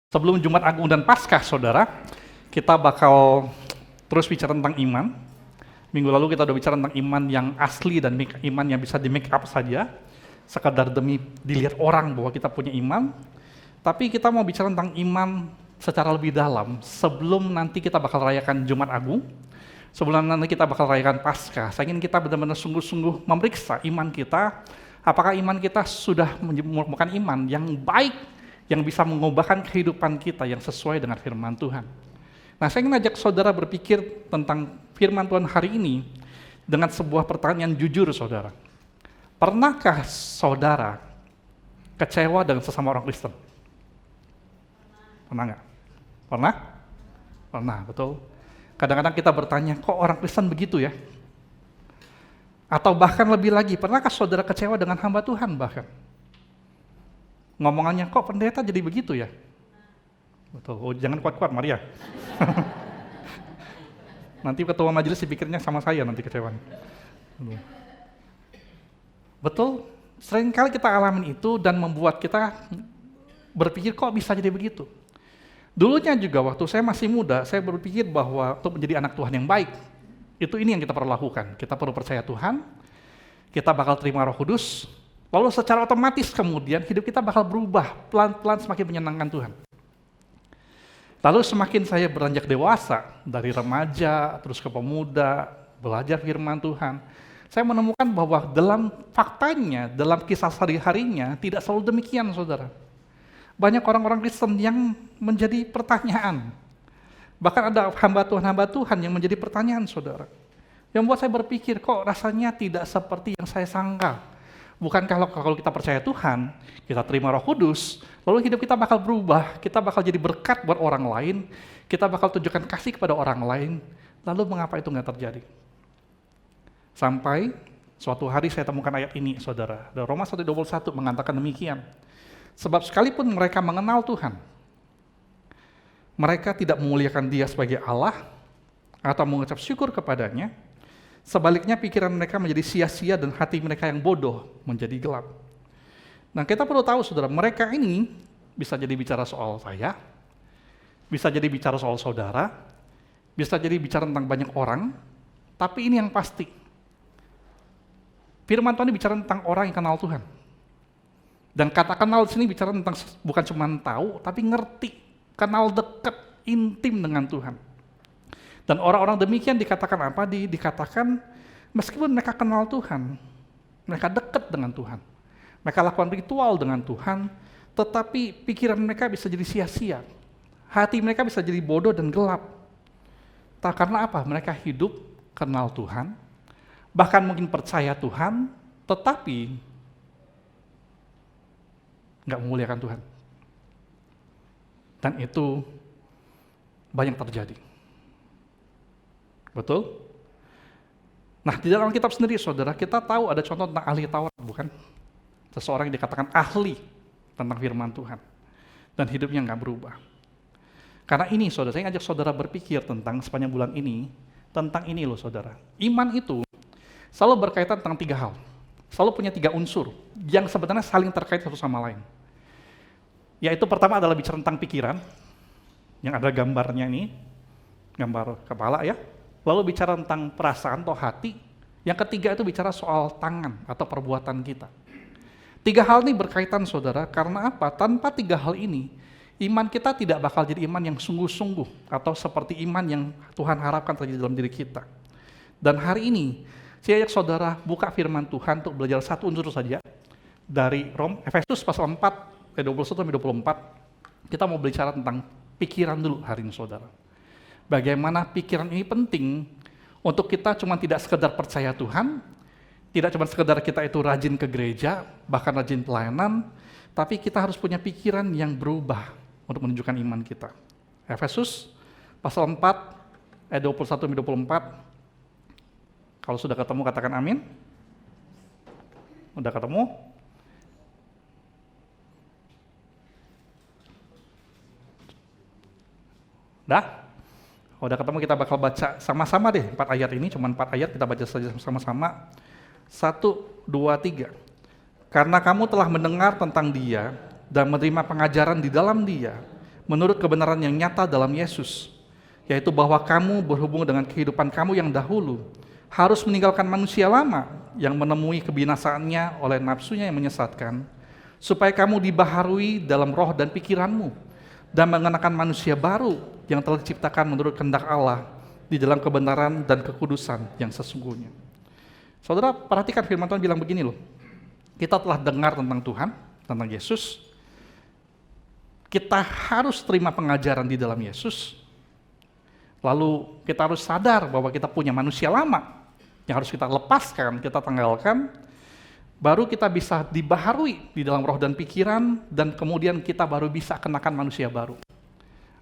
Sebelum Jumat Agung dan Paskah, saudara, kita bakal terus bicara tentang iman. Minggu lalu kita udah bicara tentang iman yang asli dan iman yang bisa di make up saja, sekadar demi dilihat orang bahwa kita punya iman. Tapi kita mau bicara tentang iman secara lebih dalam sebelum nanti kita bakal rayakan Jumat Agung, sebelum nanti kita bakal rayakan Paskah. Saya ingin kita benar-benar sungguh-sungguh memeriksa iman kita, apakah iman kita sudah merupakan iman yang baik, yang bisa mengubahkan kehidupan kita yang sesuai dengan firman Tuhan. Nah, saya ingin ajak saudara berpikir tentang firman Tuhan hari ini dengan sebuah pertanyaan jujur, saudara. Pernahkah saudara kecewa dengan sesama orang Kristen? Pernah nggak? Pernah? Pernah, betul. Kadang-kadang kita bertanya, kok orang Kristen begitu ya? Atau bahkan lebih lagi, pernahkah saudara kecewa dengan hamba Tuhan bahkan? Ngomongannya, kok pendeta jadi begitu ya? Betul, oh, jangan kuat-kuat Maria. Nanti ketua majelis dipikirnya sama saya nanti kecewanya. Betul, seringkali kita alamin itu dan membuat kita berpikir kok bisa jadi begitu. Dulunya juga waktu saya masih muda, saya berpikir bahwa untuk menjadi anak Tuhan yang baik, itu ini yang kita perlu lakukan. Kita perlu percaya Tuhan, kita bakal terima Roh Kudus, lalu secara otomatis kemudian hidup kita bakal berubah, pelan-pelan semakin menyenangkan Tuhan. Lalu semakin saya beranjak dewasa, dari remaja, terus ke pemuda, belajar firman Tuhan, saya menemukan bahwa dalam faktanya, dalam kisah sehari-harinya, tidak selalu demikian, saudara. Banyak orang-orang Kristen yang menjadi pertanyaan. Bahkan ada hamba Tuhan yang menjadi pertanyaan, saudara. Yang membuat saya berpikir, kok rasanya tidak seperti yang saya sangka. Bukan kalau kita percaya Tuhan, kita terima Roh Kudus, lalu hidup kita bakal berubah, kita bakal jadi berkat buat orang lain, kita bakal tunjukkan kasih kepada orang lain, lalu mengapa itu nggak terjadi? Sampai suatu hari saya temukan ayat ini, saudara. Roma 1:21 mengatakan demikian. Sebab sekalipun mereka mengenal Tuhan, mereka tidak memuliakan Dia sebagai Allah atau mengucap syukur kepadanya. Sebaliknya pikiran mereka menjadi sia-sia dan hati mereka yang bodoh menjadi gelap. Nah, kita perlu tahu, saudara, mereka ini bisa jadi bicara soal saya, bisa jadi bicara soal saudara, bisa jadi bicara tentang banyak orang, tapi ini yang pasti. Firman Tuhan ini bicara tentang orang yang kenal Tuhan. Dan kata kenal di sini bicara tentang bukan cuma tahu, tapi ngerti, kenal dekat, intim dengan Tuhan. Dan orang-orang demikian dikatakan apa? Dikatakan meskipun mereka kenal Tuhan, mereka dekat dengan Tuhan, mereka lakukan ritual dengan Tuhan, tetapi pikiran mereka bisa jadi sia-sia, hati mereka bisa jadi bodoh dan gelap. Karena apa? Mereka hidup kenal Tuhan, bahkan mungkin percaya Tuhan, tetapi nggak memuliakan Tuhan. Dan itu banyak terjadi. Betul? Nah, di dalam Alkitab sendiri, saudara, kita tahu ada contoh tentang ahli Taurat, bukan? Seseorang yang dikatakan ahli tentang firman Tuhan. Dan hidupnya nggak berubah. Karena ini, saudara, saya ngajak saudara berpikir tentang sepanjang bulan ini, tentang ini loh, saudara. Iman itu selalu berkaitan tentang 3 hal. Selalu punya 3 unsur yang sebenarnya saling terkait satu sama lain. Yaitu pertama adalah bicara tentang pikiran, yang ada gambarnya ini, gambar kepala ya. Lalu bicara tentang perasaan atau hati. Yang ketiga itu bicara soal tangan atau perbuatan kita. 3 hal ini berkaitan, saudara, karena apa? Tanpa 3 hal ini, iman kita tidak bakal jadi iman yang sungguh-sungguh atau seperti iman yang Tuhan harapkan terjadi dalam diri kita. Dan hari ini, saya ajak saudara buka firman Tuhan untuk belajar satu unsur saja dari Efesus pasal 4 ayat 21-24. Kita mau bicara tentang pikiran dulu hari ini, saudara. Bagaimana pikiran ini penting untuk kita cuma tidak sekedar percaya Tuhan, tidak cuma sekedar kita itu rajin ke gereja, bahkan rajin pelayanan, tapi kita harus punya pikiran yang berubah untuk menunjukkan iman kita. Efesus pasal 4 ayat 21-24. Kalau sudah ketemu katakan amin. Udah ketemu? Dah? Udah ketemu, kita bakal baca sama-sama deh 4 ayat ini, cuma 4 ayat kita baca saja sama-sama. 1, 2, 3. Karena kamu telah mendengar tentang Dia dan menerima pengajaran di dalam Dia, menurut kebenaran yang nyata dalam Yesus, yaitu bahwa kamu berhubung dengan kehidupan kamu yang dahulu, harus meninggalkan manusia lama yang menemui kebinasaannya oleh nafsunya yang menyesatkan, supaya kamu dibaharui dalam roh dan pikiranmu, dan mengenakan manusia baru yang telah diciptakan menurut kehendak Allah di dalam kebenaran dan kekudusan yang sesungguhnya. Saudara, perhatikan firman Tuhan bilang begini loh, kita telah dengar tentang Tuhan, tentang Yesus, kita harus terima pengajaran di dalam Yesus, lalu kita harus sadar bahwa kita punya manusia lama yang harus kita lepaskan, kita tanggalkan, baru kita bisa dibaharui di dalam roh dan pikiran, dan kemudian kita baru bisa kenakan manusia baru.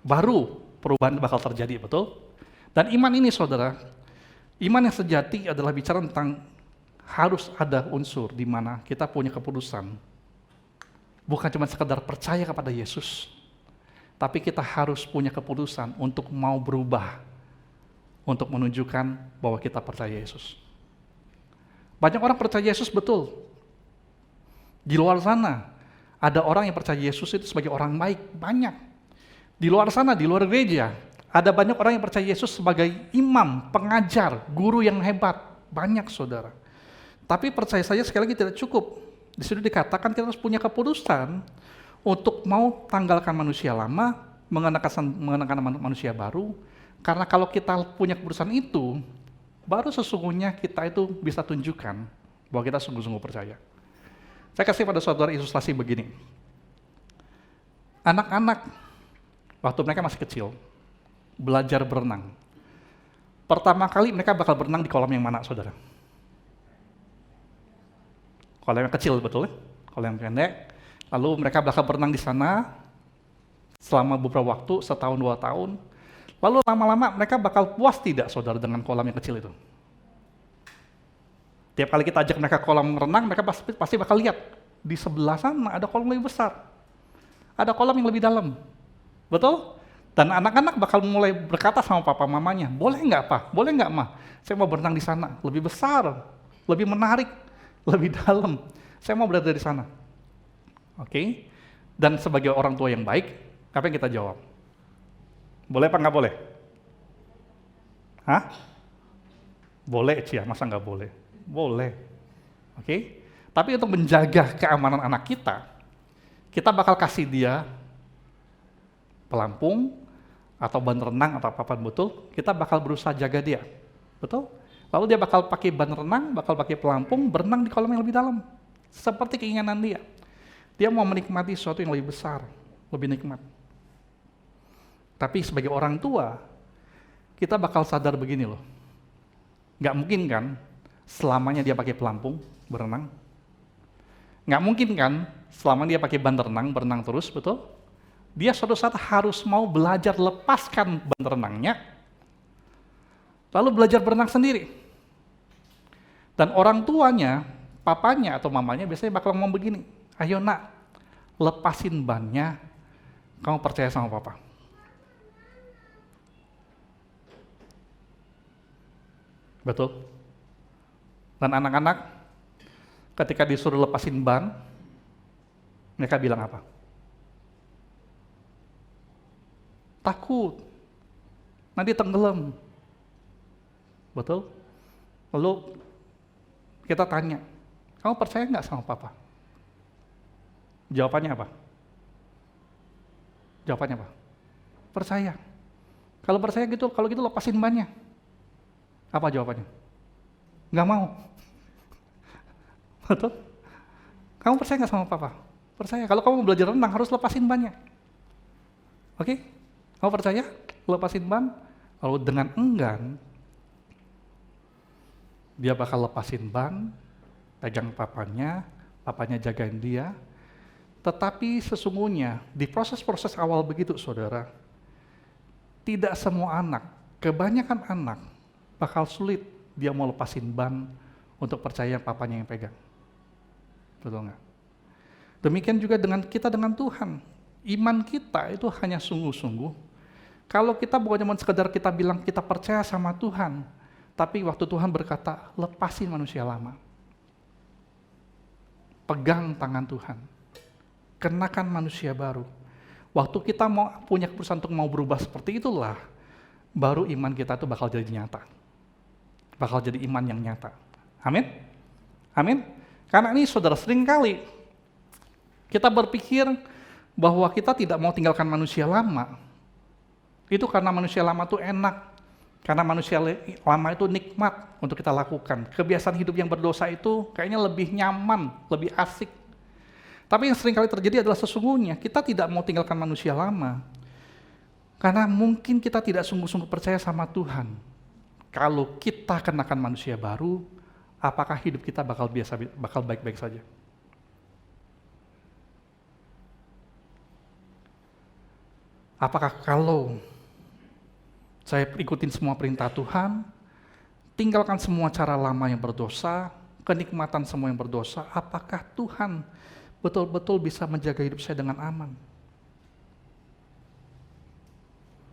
Baru perubahan bakal terjadi, betul? Dan iman ini, saudara, iman yang sejati adalah bicara tentang harus ada unsur di mana kita punya keputusan. Bukan cuma sekedar percaya kepada Yesus, tapi kita harus punya keputusan untuk mau berubah, untuk menunjukkan bahwa kita percaya Yesus. Banyak orang percaya Yesus, betul. Di luar sana, ada orang yang percaya Yesus itu sebagai orang baik, banyak. Di luar sana, di luar gereja, ada banyak orang yang percaya Yesus sebagai imam, pengajar, guru yang hebat, banyak, saudara. Tapi percaya saja sekali lagi tidak cukup. Di situ dikatakan kita harus punya keputusan untuk mau tanggalkan manusia lama, mengenakan manusia baru, karena kalau kita punya keputusan itu, baru sesungguhnya kita itu bisa tunjukkan bahwa kita sungguh-sungguh percaya. Saya kasih pada saudara ilustrasi begini. Anak-anak, waktu mereka masih kecil, belajar berenang. Pertama kali mereka bakal berenang di kolam yang mana, saudara? Kolam yang kecil, betul ya? Kolam yang pendek. Lalu mereka bakal berenang di sana selama beberapa waktu, setahun, 2 tahun. Lalu lama-lama mereka bakal puas tidak, saudara, dengan kolam yang kecil itu? Tiap kali kita ajak mereka kolam renang, mereka pasti bakal lihat di sebelah sana ada kolam lebih besar, ada kolam yang lebih dalam, betul? Dan anak-anak bakal mulai berkata sama papa mamanya, boleh nggak pak, boleh nggak ma, saya mau berenang di sana, lebih besar, lebih menarik, lebih dalam, saya mau berada di sana. Oke? Dan sebagai orang tua yang baik, apa yang kita jawab? Boleh apa nggak boleh? Hah? Boleh, Cia, masa nggak boleh? Boleh. Oke? Tapi untuk menjaga keamanan anak kita bakal kasih dia pelampung, atau ban renang, atau apa-apa, betul? Kita bakal berusaha jaga dia, betul? Lalu dia bakal pakai ban renang, bakal pakai pelampung, berenang di kolam yang lebih dalam. Seperti keinginan dia. Dia mau menikmati sesuatu yang lebih besar, lebih nikmat. Tapi sebagai orang tua, kita bakal sadar begini loh. Nggak mungkin kan selamanya dia pakai pelampung, berenang. Nggak mungkin kan selama dia pakai ban renang, berenang terus, betul? Dia suatu saat harus mau belajar lepaskan ban renangnya, lalu belajar berenang sendiri. Dan orang tuanya, papanya atau mamanya biasanya bakal ngomong begini, ayo nak, lepasin bannya, kamu percaya sama papa. Betul? Dan anak-anak ketika disuruh lepasin ban, mereka bilang apa? Takut, nanti tenggelam. Betul? Lalu kita tanya, kamu percaya nggak sama papa? Jawabannya apa? Jawabannya apa? Percaya. Kalau percaya gitu, kalau gitu lepasin bannya. Apa jawabannya? Nggak mau. Betul? Kamu percaya nggak sama papa? Percaya. Kalau kamu belajar renang harus lepasin bannya. Oke? Kamu percaya? Lepasin ban. Lalu dengan enggan, dia bakal lepasin ban, pegang papanya jagain dia. Tetapi sesungguhnya di proses-proses awal begitu, saudara, tidak semua anak, kebanyakan anak bakal sulit dia mau lepasin ban untuk percaya papanya yang pegang. Betul nggak? Demikian juga dengan kita dengan Tuhan. Iman kita itu hanya sungguh-sungguh. Kalau kita bukan cuma sekedar kita bilang kita percaya sama Tuhan, tapi waktu Tuhan berkata, lepasin manusia lama. Pegang tangan Tuhan. Kenakan manusia baru. Waktu kita mau punya keputusan untuk mau berubah seperti itulah, baru iman kita itu bakal jadi nyata. Bakal jadi iman yang nyata. Amin? Amin? Karena ini saudara, sering kali kita berpikir bahwa kita tidak mau tinggalkan manusia lama. Itu karena manusia lama itu enak. Karena manusia lama itu nikmat untuk kita lakukan. Kebiasaan hidup yang berdosa itu kayaknya lebih nyaman, lebih asik. Tapi yang sering kali terjadi adalah sesungguhnya kita tidak mau tinggalkan manusia lama. Karena mungkin kita tidak sungguh-sungguh percaya sama Tuhan. Kalau kita kenakan manusia baru, apakah hidup kita bakal baik-baik saja? Apakah kalau saya ikutin semua perintah Tuhan, tinggalkan semua cara lama yang berdosa, kenikmatan semua yang berdosa, apakah Tuhan betul-betul bisa menjaga hidup saya dengan aman?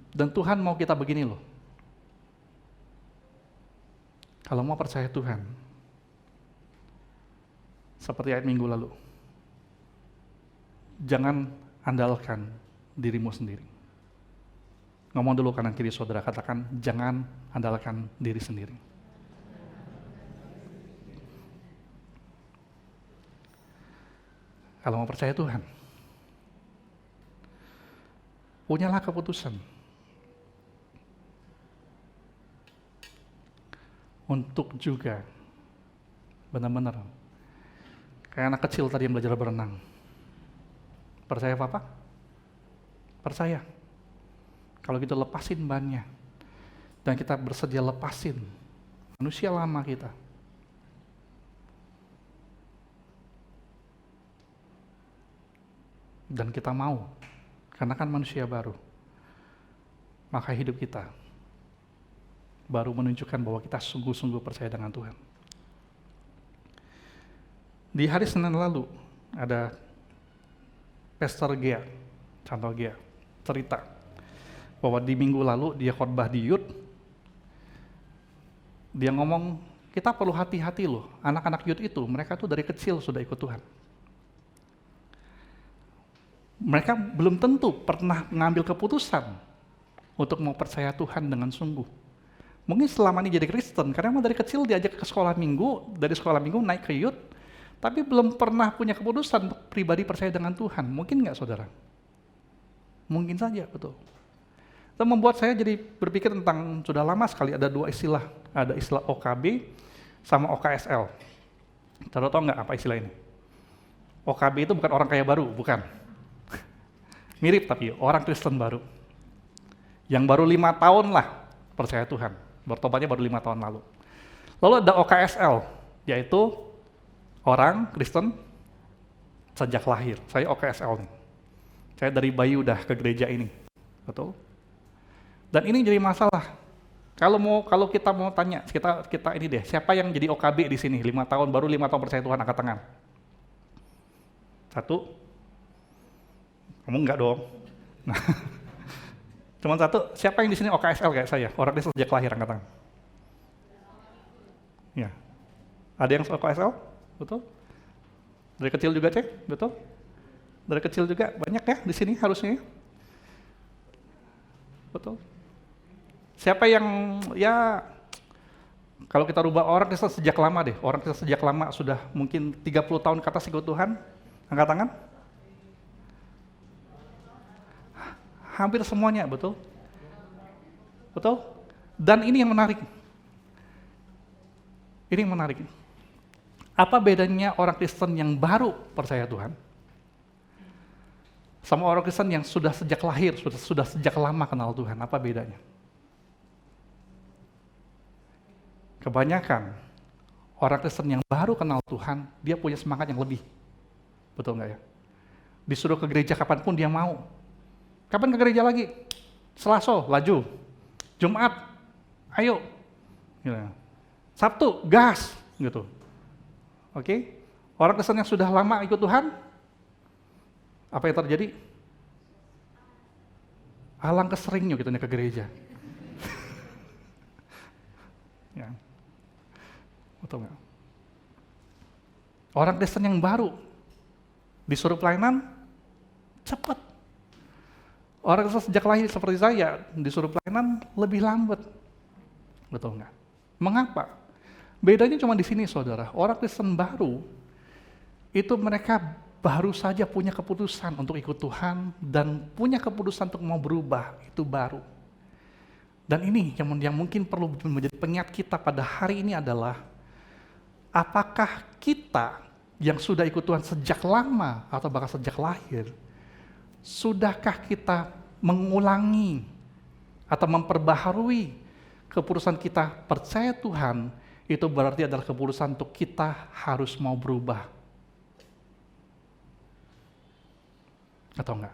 Dan Tuhan mau kita begini loh. Kalau mau percaya Tuhan, seperti ayat minggu lalu, jangan andalkan dirimu sendiri. Ngomong dulu kanan kiri saudara, katakan jangan andalkan diri sendiri. Kalau mau percaya Tuhan, punyalah keputusan untuk juga benar-benar kayak anak kecil tadi yang belajar berenang. Percaya Papa? Percaya. Kalau gitu lepasin bannya. Dan kita bersedia lepasin manusia lama kita. Dan kita mau, karena kan manusia baru. Maka hidup kita baru menunjukkan bahwa kita sungguh-sungguh percaya dengan Tuhan. Di hari Senin lalu, ada Pastor Gea, Contoh Gea, cerita bahwa di minggu lalu dia khotbah di youth, dia ngomong, kita perlu hati-hati loh, anak-anak youth itu, mereka tuh dari kecil sudah ikut Tuhan. Mereka belum tentu pernah mengambil keputusan untuk mau percaya Tuhan dengan sungguh. Mungkin selama ini jadi Kristen, karena memang dari kecil diajak ke sekolah minggu, dari sekolah minggu naik ke youth, tapi belum pernah punya keputusan untuk pribadi percaya dengan Tuhan. Mungkin nggak saudara? Mungkin saja, betul. Itu membuat saya jadi berpikir tentang, sudah lama sekali ada dua istilah. Ada istilah OKB sama OKSL. Saudara tahu nggak apa istilah ini? OKB itu bukan orang kaya baru, bukan. Mirip tapi orang Kristen baru. Yang baru 5 tahun lah percaya Tuhan. Bertobatnya baru 5 tahun lalu. Lalu ada OKSL, yaitu orang Kristen sejak lahir. Saya OKSL nih. Saya dari bayi udah ke gereja ini. Betul? Dan ini jadi masalah. Kalau kita mau tanya, kita ini deh, siapa yang jadi OKB di sini? 5 tahun, baru 5 tahun percaya Tuhan, angkat tangan. 1. Kamu enggak dong. Nah, cuma 1, siapa yang di sini OKSL kayak saya? Orang Kristen sejak lahir, angkat tangan. Ya. Ada yang OKSL? Betul? Dari kecil juga, Cek? Betul? Dari kecil juga, banyak ya di sini harusnya. Betul? Siapa yang, ya, kalau kita rubah orang Kristen sejak lama deh, orang Kristen sejak lama sudah mungkin 30 tahun ke atas ikut Tuhan, angkat tangan. Hampir semuanya, betul? Betul? Dan ini yang menarik. Ini yang menarik. Apa bedanya orang Kristen yang baru percaya Tuhan sama orang Kristen yang sudah sejak lahir, sudah sejak lama kenal Tuhan? Apa bedanya? Kebanyakan orang Kristen yang baru kenal Tuhan, dia punya semangat yang lebih. Betul nggak ya? Disuruh ke gereja kapanpun dia mau. Kapan ke gereja lagi? Selasa, laju. Jumat, ayo. Gitu. Sabtu, gas. Gitu. Oke? Orang Kristen yang sudah lama ikut Tuhan, apa yang terjadi? Alangkah seringnya gitu ke gereja. Ya. Betul nggak? Orang Kristen yang baru disuruh pelayanan, cepat. Orang Kristen sejak lahir seperti saya, disuruh pelayanan lebih lambat. Betul nggak? Mengapa? Bedanya cuma di sini, saudara. Orang Kristen baru, itu mereka baru saja punya keputusan untuk ikut Tuhan, dan punya keputusan untuk mau berubah, itu baru. Dan ini yang mungkin perlu menjadi pengingat kita pada hari ini adalah, apakah kita yang sudah ikut Tuhan sejak lama, atau bahkan sejak lahir, sudahkah kita mengulangi atau memperbaharui keputusan kita percaya Tuhan? Itu berarti adalah keputusan untuk kita harus mau berubah. Atau enggak?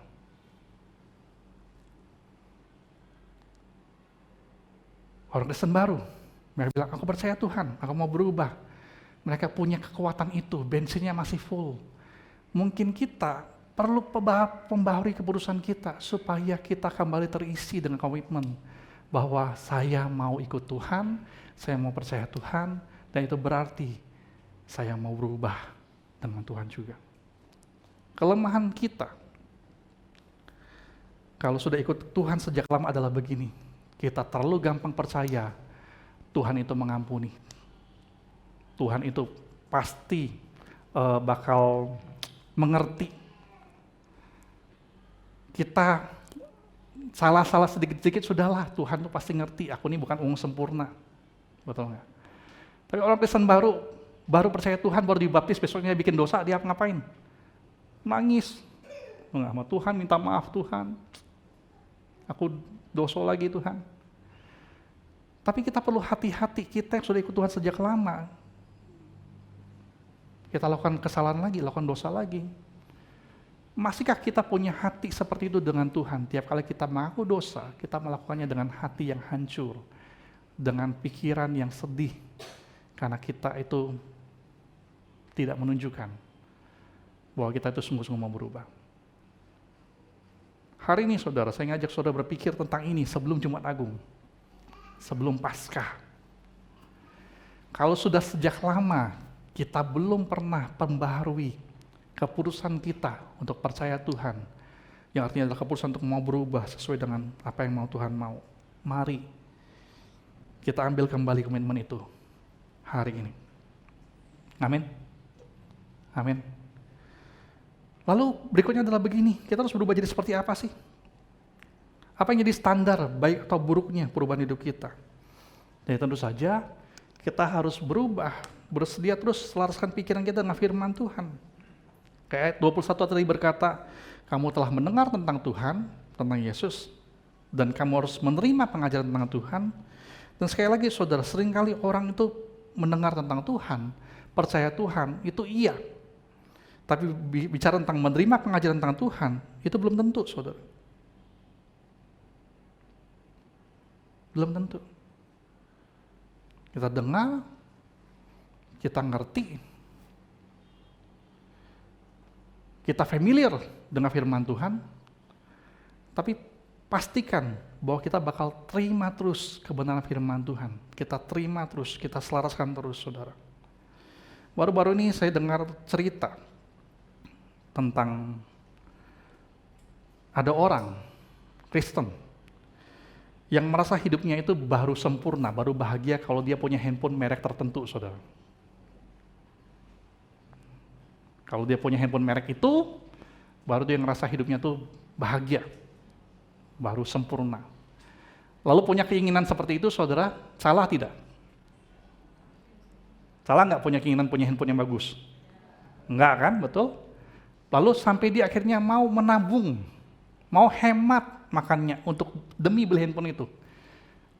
Orang Kristen baru, mereka bilang, aku percaya Tuhan, aku mau berubah. Mereka punya kekuatan itu, bensinnya masih full. Mungkin kita perlu membaharui keputusan kita supaya kita kembali terisi dengan komitmen bahwa saya mau ikut Tuhan, saya mau percaya Tuhan, dan itu berarti saya mau berubah dengan Tuhan juga. Kelemahan kita kalau sudah ikut Tuhan sejak lama adalah begini, kita terlalu gampang percaya Tuhan itu mengampuni. Tuhan itu pasti bakal mengerti. Kita salah-salah sedikit-sedikit sudahlah, Tuhan tuh pasti ngerti, aku ini bukan orang sempurna. Betul nggak? Tapi orang Kristen baru percaya Tuhan, baru dibaptis, besoknya bikin dosa, dia ngapain? Nangis. Sama Tuhan, minta maaf Tuhan. Aku dosa lagi Tuhan. Tapi kita perlu hati-hati, kita yang sudah ikut Tuhan sejak lama. Kita lakukan kesalahan lagi, lakukan dosa lagi. Masihkah kita punya hati seperti itu dengan Tuhan? Tiap kali kita mengaku dosa, kita melakukannya dengan hati yang hancur, dengan pikiran yang sedih, karena kita itu tidak menunjukkan bahwa kita itu sungguh-sungguh mau berubah. Hari ini saudara, saya ngajak saudara berpikir tentang ini sebelum Jumat Agung, sebelum Paskah. Kalau sudah sejak lama kita belum pernah membaharui keputusan kita untuk percaya Tuhan, yang artinya adalah keputusan untuk mau berubah sesuai dengan apa yang mau Tuhan mau, mari kita ambil kembali komitmen itu hari ini. Amin. Amin. Lalu berikutnya adalah begini, kita harus berubah jadi seperti apa sih? Apa yang jadi standar baik atau buruknya perubahan hidup kita? Dan tentu saja kita harus berubah, bersedia terus selaraskan pikiran kita dengan firman Tuhan. Kayak ayat 21 tadi berkata, kamu telah mendengar tentang Tuhan, tentang Yesus, dan kamu harus menerima pengajaran tentang Tuhan. Dan sekali lagi saudara, seringkali orang itu mendengar tentang Tuhan, percaya Tuhan, itu iya. Tapi bicara tentang menerima pengajaran tentang Tuhan, itu belum tentu saudara. Belum tentu. Kita dengar, kita ngerti, kita familiar dengan firman Tuhan, tapi pastikan bahwa kita bakal terima terus kebenaran firman Tuhan. Kita terima terus, kita selaraskan terus, saudara. Baru-baru ini saya dengar cerita tentang ada orang Kristen yang merasa hidupnya itu baru sempurna, baru bahagia kalau dia punya handphone merek tertentu, saudara. Kalau dia punya handphone merek itu, baru dia ngerasa hidupnya tuh bahagia, baru sempurna. Lalu punya keinginan seperti itu, saudara, salah tidak? Salah nggak punya keinginan punya handphone yang bagus? Enggak kan, betul? Lalu sampai dia akhirnya mau menabung, mau hemat makannya untuk demi beli handphone itu.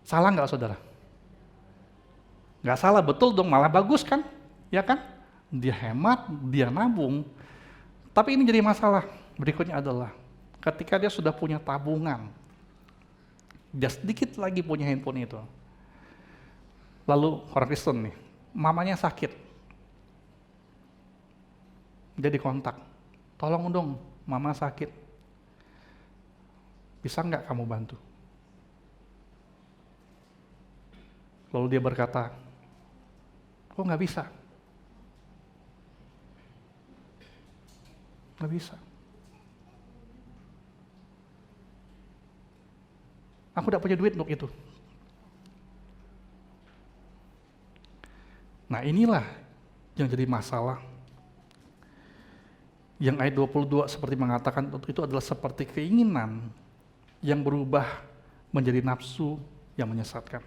Salah nggak saudara? Nggak salah, betul dong, malah bagus kan? Ya kan? Dia hemat, dia nabung. Tapi ini jadi masalah. Berikutnya adalah ketika dia sudah punya tabungan, dia sedikit lagi punya handphone itu. Lalu orang Kristen nih, mamanya sakit. Dia dikontak, tolong dong, mama sakit. Bisa nggak kamu bantu? Lalu dia berkata, kok nggak bisa? Nggak bisa. Aku tidak punya duit untuk itu. Nah inilah yang jadi masalah. Yang ayat 22 seperti mengatakan itu adalah seperti keinginan yang berubah menjadi nafsu yang menyesatkan.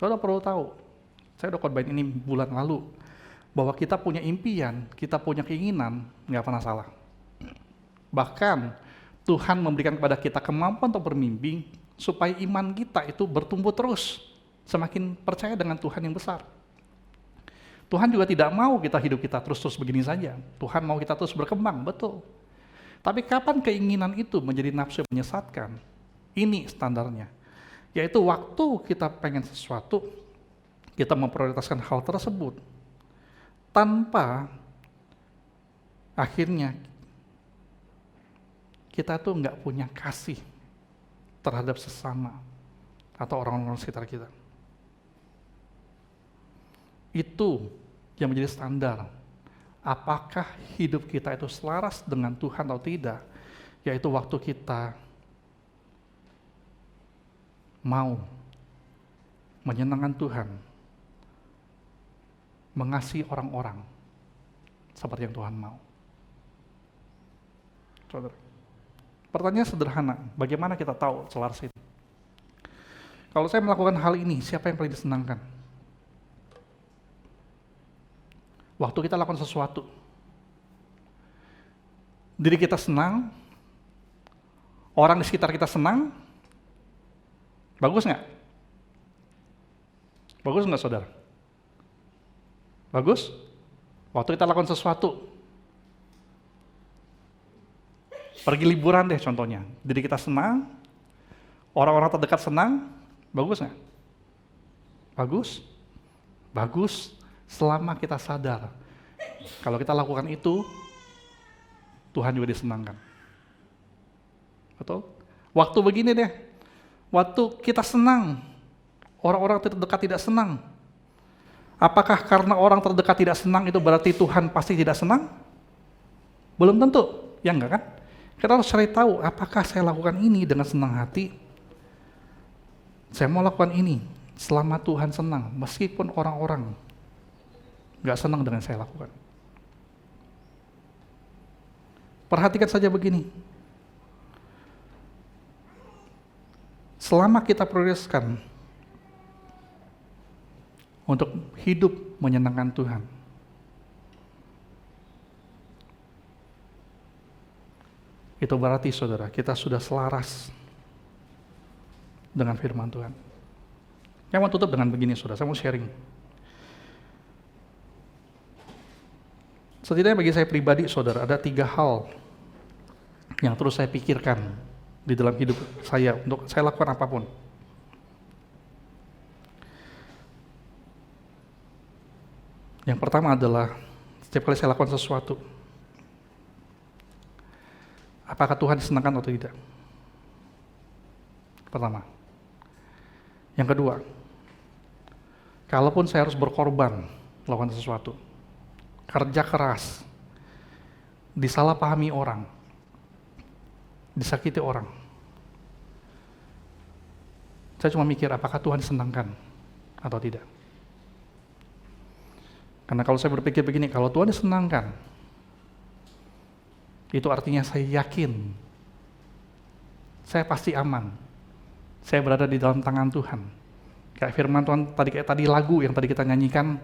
Saudara perlu tahu, saya udah khotbahin ini bulan lalu, bahwa kita punya impian, kita punya keinginan, nggak pernah salah. Bahkan Tuhan memberikan kepada kita kemampuan untuk bermimpi, supaya iman kita itu bertumbuh terus, semakin percaya dengan Tuhan yang besar. Tuhan juga tidak mau hidup kita terus-terus begini saja. Tuhan mau kita terus berkembang, betul. Tapi kapan keinginan itu menjadi nafsu yang menyesatkan? Ini standarnya. Yaitu waktu kita pengen sesuatu, kita memprioritaskan hal tersebut, tanpa akhirnya kita tuh nggak punya kasih terhadap sesama atau orang-orang sekitar kita. Itu yang menjadi standar. Apakah hidup kita itu selaras dengan Tuhan atau tidak? Yaitu waktu kita mau menyenangkan Tuhan, mengasihi orang-orang seperti yang Tuhan mau. Saudara, pertanyaan sederhana, bagaimana kita tahu selaras itu? Kalau saya melakukan hal ini, siapa yang paling disenangkan? Waktu kita lakukan sesuatu, diri kita senang, orang di sekitar kita senang, bagus nggak? Bagus nggak, saudara? Bagus? Waktu kita lakukan sesuatu, pergi liburan deh contohnya, diri kita senang, orang-orang terdekat senang, bagus nggak? Bagus? Bagus selama kita sadar, kalau kita lakukan itu, Tuhan juga disenangkan. Betul? Waktu begini deh, waktu kita senang, orang-orang terdekat tidak senang. Apakah karena orang terdekat tidak senang itu berarti Tuhan pasti tidak senang? Belum tentu, ya enggak kan? Kita harus cari tahu, apakah saya lakukan ini dengan senang hati? Saya mau lakukan ini selama Tuhan senang, meskipun orang-orang nggak senang dengan saya lakukan. Perhatikan saja begini. Selama kita prioritaskan untuk hidup menyenangkan Tuhan, itu berarti saudara, kita sudah selaras dengan firman Tuhan. Saya mau tutup dengan begini saudara, saya mau sharing. Setidaknya bagi saya pribadi, saudara, ada 3 hal yang terus saya pikirkan di dalam hidup saya untuk saya lakukan apapun. Yang pertama adalah setiap kali saya lakukan sesuatu, apakah Tuhan disenangkan atau tidak? Pertama. Yang kedua, kalaupun saya harus berkorban melakukan sesuatu, kerja keras, disalahpahami orang, disakiti orang, saya cuma mikir apakah Tuhan disenangkan atau tidak. Karena kalau saya berpikir begini, kalau Tuhan disenangkan, itu artinya saya yakin saya pasti aman, saya berada di dalam tangan Tuhan. Kayak firman Tuhan tadi, kayak tadi lagu yang tadi kita nyanyikan,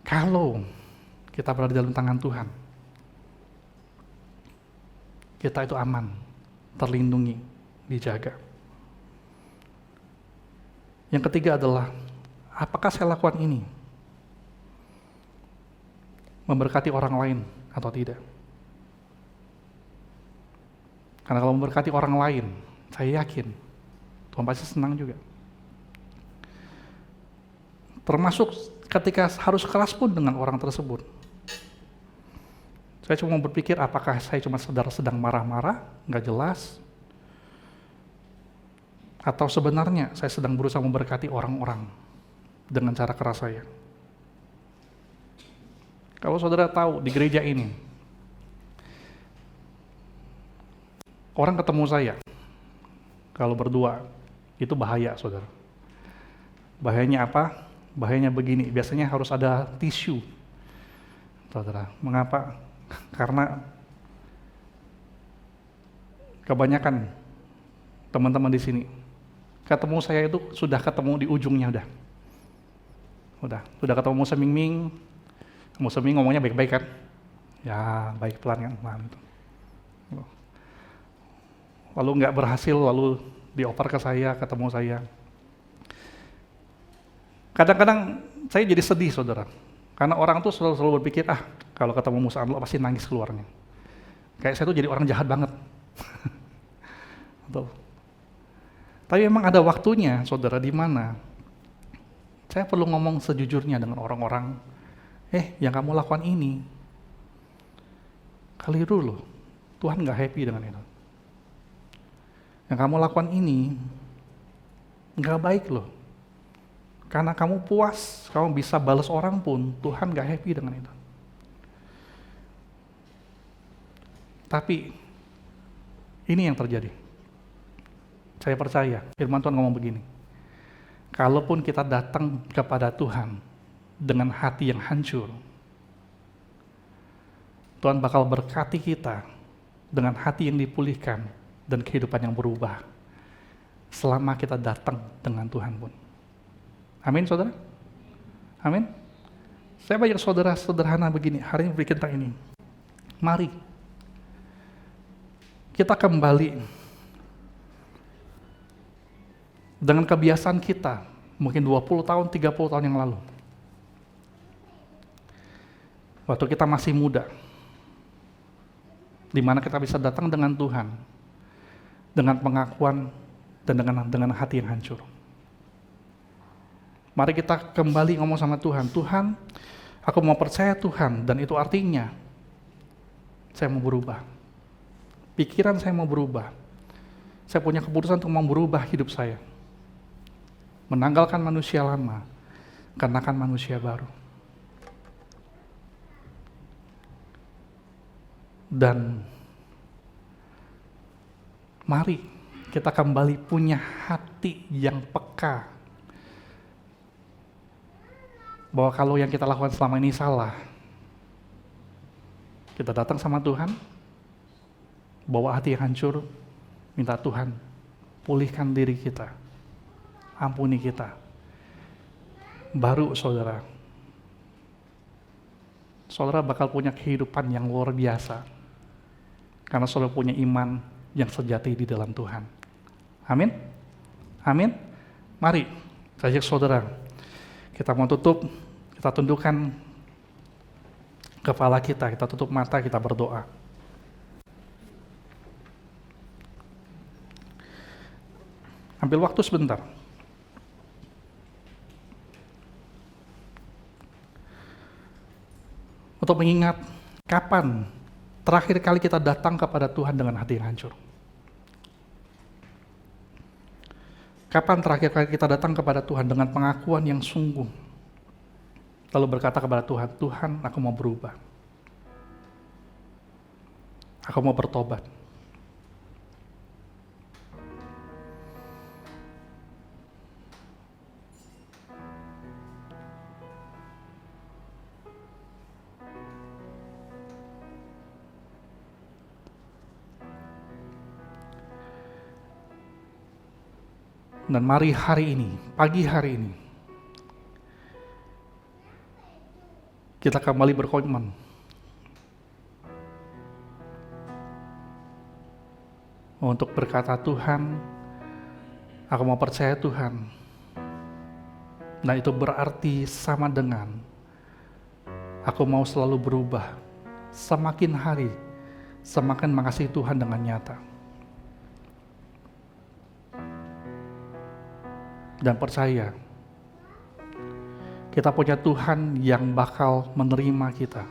kalau kita berada di dalam tangan Tuhan, kita itu aman, terlindungi, dijaga. Yang ketiga adalah, apakah saya lakukan ini memberkati orang lain atau tidak? Karena kalau memberkati orang lain, saya yakin Tuhan pasti senang juga. Termasuk ketika harus keras pun dengan orang tersebut. Saya cuma berpikir apakah saya cuma sedang marah-marah, nggak jelas, atau sebenarnya saya sedang berusaha memberkati orang-orang dengan cara keras saya. Kalau saudara tahu di gereja ini, Orang ketemu saya, kalau berdua, itu bahaya, saudara. Bahayanya apa? Bahayanya begini, biasanya harus ada tisu, saudara. Mengapa? Karena kebanyakan teman-teman di sini, ketemu saya itu sudah ketemu di ujungnya udah ketemu seming ngomongnya baik-baik kan? Ya, baik pelan kan, paham itu. Lalu nggak berhasil, lalu dioper ke saya, ketemu saya. Kadang-kadang saya jadi sedih, saudara. Karena orang tuh selalu berpikir, kalau ketemu Musa Anlo pasti nangis keluarnya. Kayak saya tuh jadi orang jahat banget. Betul. Tapi memang ada waktunya, saudara, di mana saya perlu ngomong sejujurnya dengan orang-orang, yang kamu lakukan ini, keliru loh. Tuhan nggak happy dengan itu. Yang kamu lakukan ini nggak baik loh. Karena kamu puas, kamu bisa balas orang pun, Tuhan gak happy dengan itu. Tapi, ini yang terjadi. Saya percaya, firman Tuhan ngomong begini. Kalaupun kita datang kepada Tuhan dengan hati yang hancur, Tuhan bakal berkati kita dengan hati yang dipulihkan dan kehidupan yang berubah. Selama kita datang dengan Tuhan pun. Amin, saudara? Amin? Saya banyak saudara sederhana begini, hari ini berbicara tentang ini. Mari, kita kembali dengan kebiasaan kita, mungkin 20 tahun, 30 tahun yang lalu. Waktu kita masih muda, di mana kita bisa datang dengan Tuhan, dengan pengakuan dan dengan hati yang hancur. Mari kita kembali ngomong sama Tuhan, Tuhan, aku mau percaya Tuhan, dan itu artinya saya mau berubah. Pikiran saya mau berubah. Saya punya keputusan untuk mau berubah hidup saya. Menanggalkan manusia lama, kenakan manusia baru. Dan mari kita kembali punya hati yang peka, bahwa kalau yang kita lakukan selama ini salah, kita datang sama Tuhan, bawa hati yang hancur, minta Tuhan pulihkan diri kita, ampuni kita. Baru saudara bakal punya kehidupan yang luar biasa, karena saudara punya iman yang sejati di dalam Tuhan. Amin? Amin? Mari, saya ajak saudara, kita mau tutup, kita tundukkan kepala kita tutup mata, kita berdoa. Ambil waktu sebentar. Untuk mengingat kapan terakhir kali kita datang kepada Tuhan dengan hati yang hancur. Kapan terakhir kali kita datang kepada Tuhan dengan pengakuan yang sungguh, lalu berkata kepada Tuhan, Tuhan, aku mau berubah. Aku mau bertobat. Dan mari hari ini, pagi hari ini, kita kembali berkomitmen untuk berkata, Tuhan, aku mau percaya Tuhan. Nah, itu berarti sama dengan aku mau selalu berubah. Semakin hari, semakin mengasihi Tuhan dengan nyata. Dan percaya, kita punya Tuhan yang bakal menerima kita,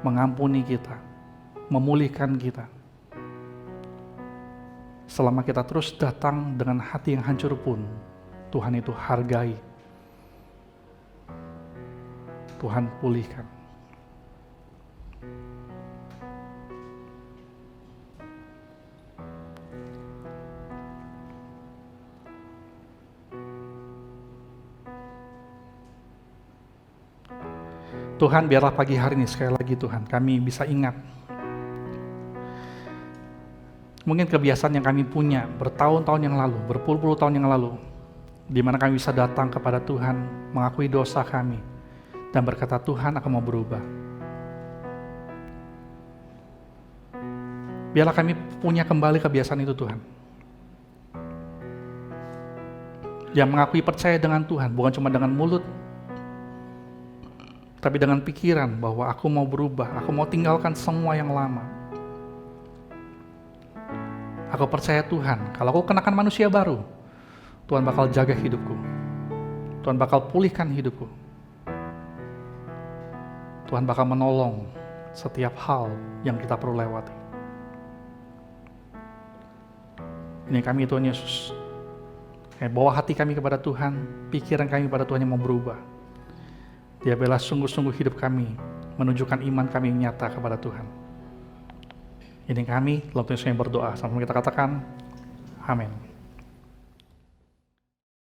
mengampuni kita, memulihkan kita. Selama kita terus datang dengan hati yang hancur pun, Tuhan itu hargai. Tuhan pulihkan. Tuhan, biarlah pagi hari ini sekali lagi Tuhan, kami bisa ingat mungkin kebiasaan yang kami punya bertahun-tahun yang lalu, berpuluh-puluh tahun yang lalu, di mana kami bisa datang kepada Tuhan, mengakui dosa kami, dan berkata, Tuhan, aku mau berubah. Biarlah kami punya kembali kebiasaan itu Tuhan. Yang mengakui percaya dengan Tuhan, bukan cuma dengan mulut, tapi dengan pikiran bahwa aku mau berubah, aku mau tinggalkan semua yang lama. Aku percaya Tuhan, kalau aku kenakan manusia baru, Tuhan bakal jaga hidupku. Tuhan bakal pulihkan hidupku. Tuhan bakal menolong setiap hal yang kita perlu lewati. Ini kami Tuhan Yesus. Bawa hati kami kepada Tuhan, pikiran kami kepada Tuhan yang mau berubah. Dia bela sungguh-sungguh hidup kami, menunjukkan iman kami yang nyata kepada Tuhan. Ini kami, dalam Tuhan Yesus yang berdoa. Sama kita katakan, amin.